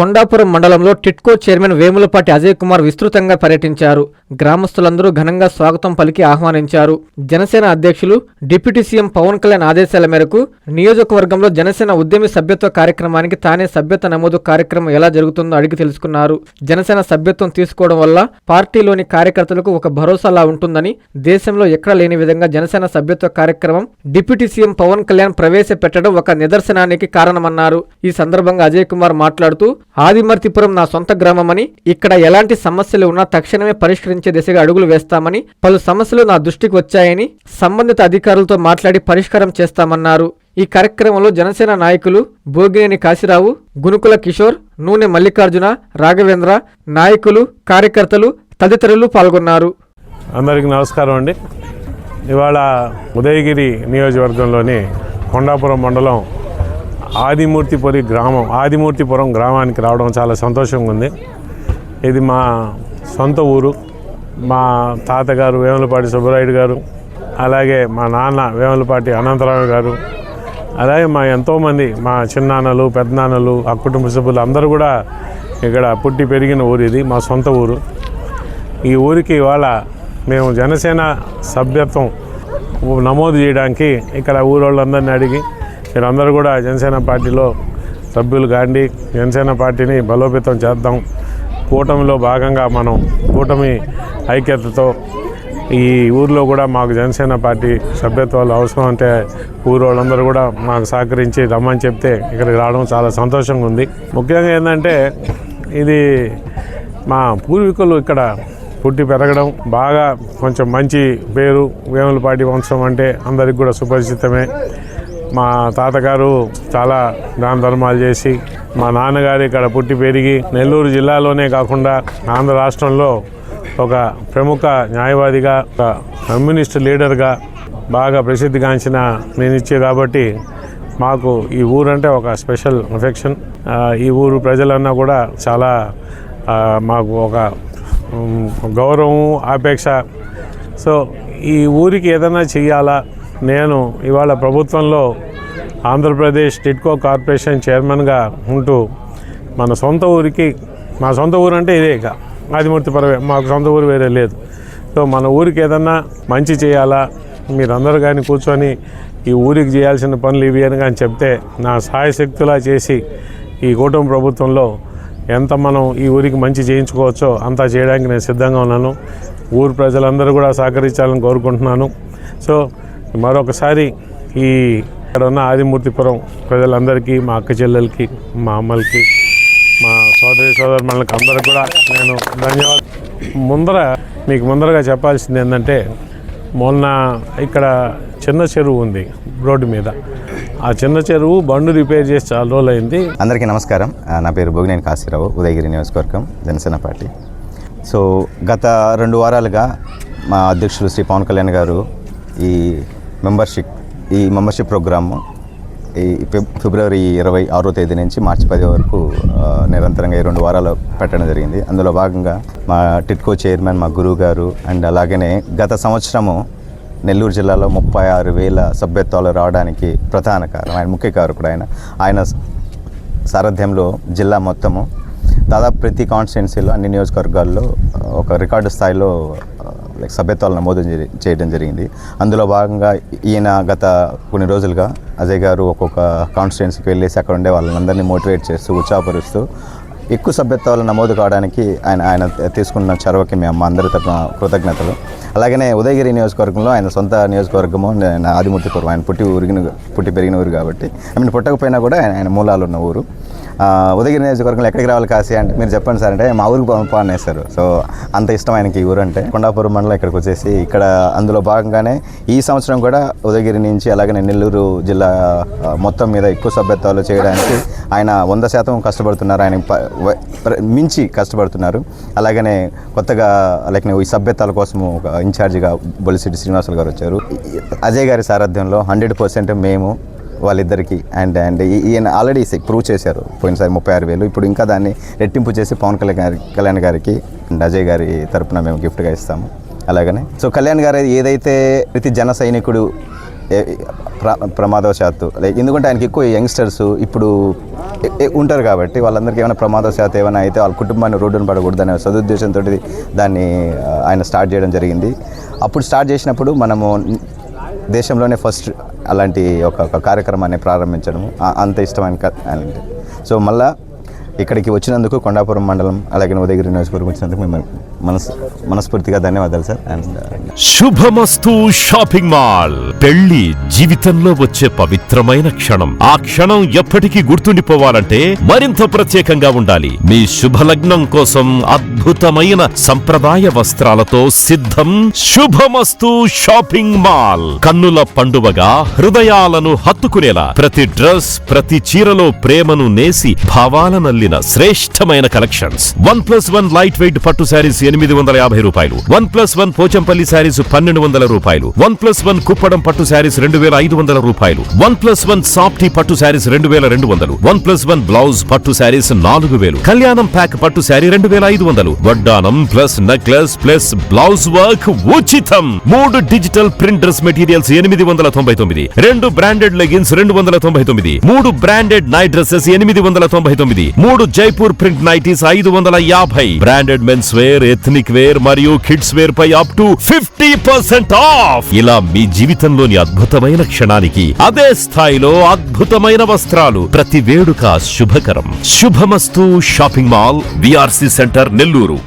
కొండాపురం మండలంలో టిట్కో చైర్మన్ వేములపాటి అజయ్ కుమార్ విస్తృతంగా పర్యటించారు. గ్రామస్తులందరూ ఘనంగా స్వాగతం పలికి ఆహ్వానించారు. జనసేన అధ్యక్షులు డిప్యూటీ సీఎం పవన్ కళ్యాణ్ ఆదేశాల మేరకు నియోజకవర్గంలో జనసేన ఉద్యమి సభ్యత్వ కార్యక్రమానికి తానే సభ్యత నమోదు కార్యక్రమం ఎలా జరుగుతుందో అడిగి తెలుసుకున్నారు. జనసేన సభ్యత్వం తీసుకోవడం వల్ల పార్టీలోని కార్యకర్తలకు ఒక భరోసాలా ఉంటుందని, దేశంలో ఎక్కడ లేని విధంగా జనసేన సభ్యత్వ కార్యక్రమం డిప్యూటీ సీఎం పవన్ కళ్యాణ్ ప్రవేశపెట్టడం ఒక నిదర్శనానికి కారణమన్నారు. ఈ సందర్భంగా అజయ్ కుమార్ మాట్లాడుతూ, ఆదిమర్తిపురం నా సొంత గ్రామమని, ఇక్కడ ఎలాంటి సమస్యలు ఉన్నా తక్షణమే పరిష్కరించే దిశగా అడుగులు వేస్తామని, పలు సమస్యలు నా దృష్టికి వచ్చాయని సంబంధిత అధికారులతో మాట్లాడి పరిష్కారం చేస్తామన్నారు. ఈ కార్యక్రమంలో జనసేన నాయకులు భోగినేని కాశీరావు, గునుకుల కిషోర్, నూనె మల్లికార్జున, రాఘవేంద్ర, నాయకులు, కార్యకర్తలు తదితరులు పాల్గొన్నారు. అందరికీ నమస్కారం అండి. ఇవాళ ఉదయగిరి నియోజకవర్గంలోని కొండాపురం మండలం ఆదిమూర్తిపురం గ్రామానికి రావడం చాలా సంతోషంగా ఉంది. ఇది మా సొంత ఊరు. మా తాతగారు వేములపాటి సుబ్బరాయుడు గారు, అలాగే మా నాన్న వేములపాటి అనంతరావు గారు, అలాగే మా ఎంతోమంది మా చిన్నాన్నలు, పెద్దనాన్నలు, ఆ కుటుంబ సభ్యులు అందరూ కూడా ఇక్కడ పుట్టి పెరిగిన ఊరు. ఇది మా సొంత ఊరు. ఈ ఊరికి ఇవాళ మేము జనసేన సభ్యత్వం నమోదు చేయడానికి ఇక్కడ ఊరోళ్ళందరినీ అడిగి, మీరందరూ కూడా జనసేన పార్టీలో సభ్యులు కాండి, జనసేన పార్టీని బలోపేతం చేద్దాం, కూటమిలో భాగంగా మనం కూటమి ఐక్యతతో ఈ ఊరిలో కూడా మాకు జనసేన పార్టీ సభ్యత్వాలు అవసరం అంటే ఊరోళ్ళందరూ కూడా మాకు సహకరించి రమ్మని చెప్తే ఇక్కడికి రావడం చాలా సంతోషంగా ఉంది. ముఖ్యంగా ఏంటంటే ఇది మా పూర్వీకులు ఇక్కడ పుట్టి పెరగడం, బాగా కొంచెం మంచి పేరు. వేములపాటి వంశం అంటే అందరికి కూడా సుపరిచితమే. మా తాతగారు చాలా దాన ధర్మాలు చేసి, మా నాన్నగారు ఇక్కడ పుట్టి పెరిగి నెల్లూరు జిల్లాలోనే కాకుండా ఆంధ్ర రాష్ట్రంలో ఒక ప్రముఖ న్యాయవాదిగా, ఒక కమ్యూనిస్ట్ లీడర్గా బాగా ప్రసిద్ధిగాంచిన నేనిచ్చే కాబట్టి మాకు ఈ ఊరంటే ఒక స్పెషల్ అఫెక్షన్. ఈ ఊరు ప్రజలన్నా కూడా చాలా మాకు ఒక గౌరవం, ఆపేక్ష. సో ఈ ఊరికి ఏదైనా చెయ్యాలా, నేను ఇవాళ ప్రభుత్వంలో ఆంధ్రప్రదేశ్ టిట్కో కార్పొరేషన్ చైర్మన్గా ఉంటూ మన సొంత ఊరికి, మా సొంత ఊరు అంటే ఇదే, ఇక ఆదిమూర్తిపురమే, మాకు సొంత ఊరు వేరే లేదు. సో మన ఊరికి ఏదన్నా మంచి చేయాలా, మీరందరూ కానీ కూర్చొని ఈ ఊరికి చేయాల్సిన పనులు ఇవి అని కానీ చెప్తే నా సాయశక్తులా చేసి ఈ కూటమి ప్రభుత్వంలో ఎంత మనం ఈ ఊరికి మంచి చేయించుకోవచ్చో అంతా చేయడానికి నేను సిద్ధంగా ఉన్నాను. ఊరు ప్రజలందరూ కూడా సహకరించాలని కోరుకుంటున్నాను. సో మరొకసారి ఈ ఇక్కడ ఉన్న ఆదిమూర్తిపురం ప్రజలందరికీ, మా అక్క చెల్లెలకి, మా అమ్మలకి, మా సోదరులకు అందరికి కూడా నేను ధన్యవాదాలు. మీకు ముందరగా చెప్పాల్సింది ఏంటంటే, మొన్న ఇక్కడ చిన్న చెరువు ఉంది రోడ్డు మీద. ఆ చిన్న చెరువు బండు రిపేర్ చేసి చాలా రోజులు అయింది. అందరికీ నమస్కారం. నా పేరు భోగినేని కాశీరావు, ఉదయగిరి నియోజకవర్గం, జనసేన పార్టీ. సో గత 2 వారాలుగా మా అధ్యక్షులు శ్రీ పవన్ కళ్యాణ్ గారు ఈ మెంబర్షిప్ ప్రోగ్రాము ఈ ఫిబ్రవరి 26వ తేదీ నుంచి మార్చి 10 వరకు నిరంతరంగా 2 వారాలు పెట్టడం జరిగింది. అందులో భాగంగా మా టిట్కో చైర్మన్, మా గురువు గారు, అండ్ అలాగనే గత సంవత్సరము నెల్లూరు జిల్లాలో 36,000 సభ్యత్వాలు రావడానికి ప్రధాన కారణం, ఆయన ముఖ్య కారకుడు. ఆయన సారథ్యంలో జిల్లా మొత్తము దాదాపు ప్రతి కాన్స్టిట్యున్సీలో, అన్ని నియోజకవర్గాల్లో ఒక రికార్డు స్థాయిలో సభ్యత్వాలు నమోదు చేయడం జరిగింది. అందులో భాగంగా ఈయన గత కొన్ని రోజులుగా అజయ్ గారు ఒక్కొక్క కాన్స్టిట్యున్సీకి వెళ్ళేసి అక్కడ ఉండే వాళ్ళందరినీ మోటివేట్ చేస్తూ, ఉత్సాహపరుస్తూ ఎక్కువ సభ్యత్వాలు నమోదు కావడానికి ఆయన తీసుకున్న చొరవకి మేము అందరి తరఫున కృతజ్ఞతలు. అలాగనే ఉదయగిరి నియోజకవర్గంలో ఆయన సొంత నియోజకవర్గము ఆదిమూర్తిపురం. ఆయన పుట్టి పెరిగిన ఊరు కాబట్టి, పుట్టకపోయినా కూడా ఆయన మూలాలు ఉన్న ఊరు. ఉదయగిరి నియోజకవర్గంలో ఎక్కడికి రావాలి కాశీ అంటే, మీరు చెప్పండి సార్ అంటే మా ఊరికి పంపనేస్తారు. సో అంత ఇష్టం ఆయనకి ఈ ఊరు అంటే. కొండాపురం మండలం ఇక్కడికి వచ్చేసి ఇక్కడ అందులో భాగంగానే ఈ సంవత్సరం కూడా ఉదయగిరి నుంచి అలాగనే నెల్లూరు జిల్లా మొత్తం మీద ఎక్కువ సభ్యత్వాలు చేయడానికి ఆయన 100% కష్టపడుతున్నారు. ఆయన మించి కష్టపడుతున్నారు. అలాగనే కొత్తగా ఈ సభ్యత్వాల కోసం ఒక ఇన్ఛార్జిగా బొలిశెట్టి శ్రీనివాసులు గారు వచ్చారు. అజయ్ గారి సారథ్యంలో 100% మేము వాళ్ళిద్దరికి అండ్ ఈయన ఆల్రెడీ ప్రూవ్ చేశారు. పోయినసారి 36,000, ఇప్పుడు ఇంకా దాన్ని రెట్టింపు చేసి పవన్ కళ్యాణ్ గారికి అండ్ అజయ్ గారి తరపున మేము గిఫ్ట్గా ఇస్తాము. అలాగనే సో కళ్యాణ్ గారు ఏదైతే ప్రతి జన సైనికుడు ప్రమాదవశాత్తు ఎందుకంటే ఆయనకి ఎక్కువ యంగ్స్టర్స్ ఇప్పుడు ఉంటారు కాబట్టి వాళ్ళందరికీ ఏమైనా ప్రమాదశాతం ఏమైనా అయితే వాళ్ళ కుటుంబాన్ని రోడ్డును పడకూడదు అనే సదుద్దేశంతో దాన్ని ఆయన స్టార్ట్ చేయడం జరిగింది. అప్పుడు స్టార్ట్ చేసినప్పుడు మనము దేశంలోనే ఫస్ట్ అలాంటి ఒక కార్యక్రమాన్ని ప్రారంభించడం అంత ఇష్టమైన సో మళ్ళా ఇక్కడికి వచ్చినందుకు కొండాపురం మండలం అలాగే ఉదయగిరి నియోజకవర్గం వచ్చినందుకు మేము మనస్ఫూర్తిగా ధన్యవాదాలు sir. And Subhamastu shopping mall. పెళ్లి జీవితంలో వచ్చే పవిత్రమైన క్షణం. ఆ క్షణం ఎప్పటికీ గుర్తుండిపోవాలంటే మరింత ప్రత్యేకంగా ఉండాలి. మీ శుభలగ్నం కోసం అద్భుతమైన సంప్రదాయ వస్త్రాలతో సిద్ధం శుభమస్తు షాపింగ్ మాల్. కన్నుల పండువగా హృదయాలను హత్తుకునేలా ప్రతి డ్రెస్ ప్రతి చీరలో ప్రేమను నేసి భావాలనల్లిన శ్రేష్టమైన కలెక్షన్స్. 1+1 లైట్ వెయిట్ పట్టు శారీస్ 850 రూపాయలు, 1+1 పోచంపల్లి శారీస్ 1200 రూపాయలు, 1+1 కుప్పడం పట్టు శారీస్ 2500 రూపాయలు, 1+1 సాఫ్టీ పట్టు శారీస్ 2200, 1+1 బ్లౌజ్ పట్టు శారీస్ 4000, కళ్యాణం ప్యాక్ పట్టు శారీ 2500, వడ్డానం plus necklace plus blouse work ఉచితం. 3 digital print dress materials 899, 2 branded leggings 299, 3 branded night dresses 899, 3 Jaipur print nighties 550, branded men's wear ethnic wear మరియు కిడ్స్ వేర్ పై అప్ టు 50% ఆఫ్. ఇలా మీ జీవితంలోని అద్భుతమైన క్షణానికి అదే స్థాయిలో అద్భుతమైన వస్త్రాలు. ప్రతి వేడుక శుభకరం. శుభమస్తు shopping mall, VRC centre, Nellore.